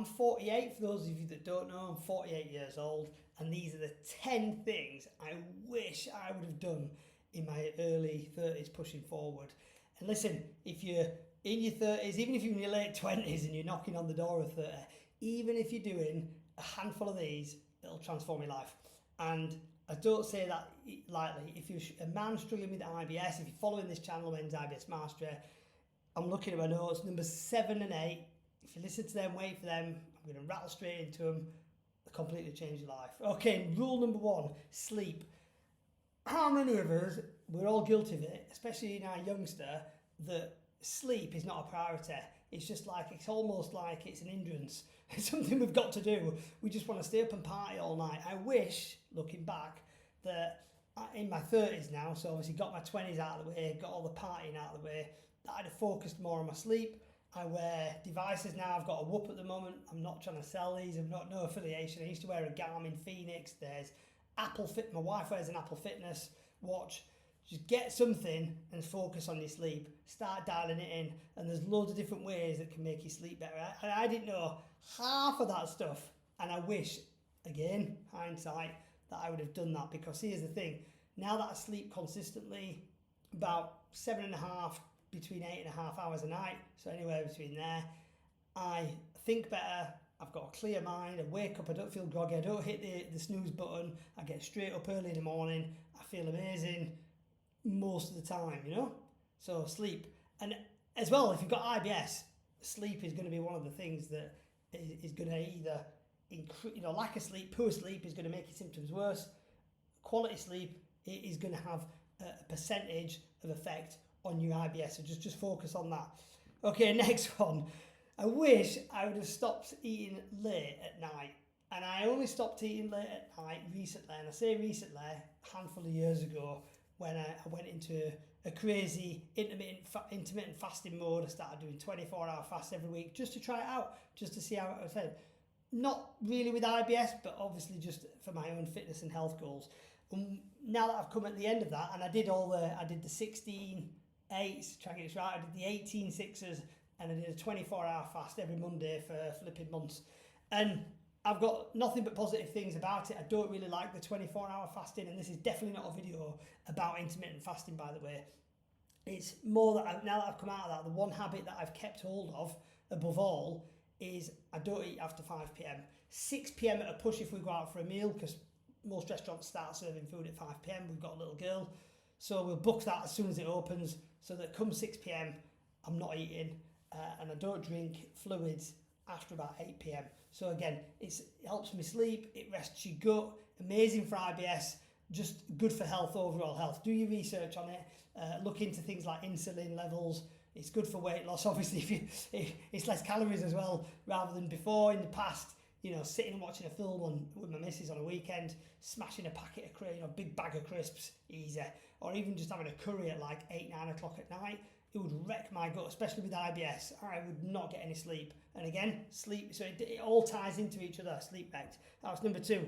I'm 48, for those of you that don't know, I'm 48 years old, and these are the 10 things I wish I would have done in my early 30s pushing forward. And listen, if you're in your 30s, even if you're in your late 20s and you're knocking on the door of 30, even if you're doing a handful of these, it'll transform your life. And I don't say that lightly. If you're a man struggling with IBS, if you're following this channel, Men's IBS Mastery, I'm looking at my notes, numbers 7 and 8. If you listen to them, wait for them, I'm going to rattle straight into them. They'll completely change your life. Okay, rule number 1, sleep. How many of us, we're all guilty of it, especially in our youngster, that sleep is not a priority. It's just like, it's almost like it's an hindrance. It's something we've got to do. We just want to stay up and party all night. I wish, looking back, that in my 30s now, so obviously got my 20s out of the way, got all the partying out of the way, that I'd have focused more on my sleep. I wear devices now. I've got a Whoop at the moment. I'm not trying to sell these. I've got no affiliation. I used to wear a Garmin Phoenix. There's Apple Fit. My wife wears an Apple Fitness watch. Just get something and focus on your sleep. Start dialing it in. And there's loads of different ways that can make you sleep better. And I didn't know half of that stuff. And I wish, again, hindsight, that I would have done that. Because here's the thing. Now that I sleep consistently, about 7.5 between 8.5 hours a night, so anywhere between there, I think better, I've got a clear mind, I wake up, I don't feel groggy, I don't hit the snooze button, I get straight up early in the morning, I feel amazing most of the time, you know? So sleep. And as well, if you've got IBS, sleep is going to be one of the things that is going to either increase, lack of sleep, poor sleep is going to make your symptoms worse. Quality sleep is going to have a percentage of effect on your IBS, so just focus on that. Okay, next one. I wish I would have stopped eating late at night, and I only stopped eating late at night recently, and I say recently, a handful of years ago, when I went into a crazy intermittent fasting mode. I started doing 24-hour fasts every week just to try it out, just to see how it was. Not really with IBS, but obviously just for my own fitness and health goals. And now that I've come at the end of that, and I did the 16 8s, try to get this right, I did the 18 6s, and I did a 24-hour fast every Monday for flipping months. And I've got nothing but positive things about it. I don't really like the 24-hour fasting, and this is definitely not a video about intermittent fasting, by the way. It's more that now that I've come out of that, the one habit that I've kept hold of, above all, is I don't eat after 5 p.m. 6 p.m. at a push if we go out for a meal, because most restaurants start serving food at 5 p.m. We've got a little girl, so we'll book that as soon as it opens, so that come 6 p.m. I'm not eating, and I don't drink fluids after about 8 p.m. So again, it helps me sleep, it rests your gut, amazing for IBS, just good for health, overall health. Do your research on it, look into things like insulin levels. It's good for weight loss, obviously. It's less calories as well, rather than before in the past, sitting and watching a film with my missus on a weekend, smashing a packet of a big bag of crisps, easy. Or even just having a curry at like 8, 9 o'clock at night. It would wreck my gut, especially with IBS. I would not get any sleep. And again, sleep, so it all ties into each other, sleep wrecked. That was number 2.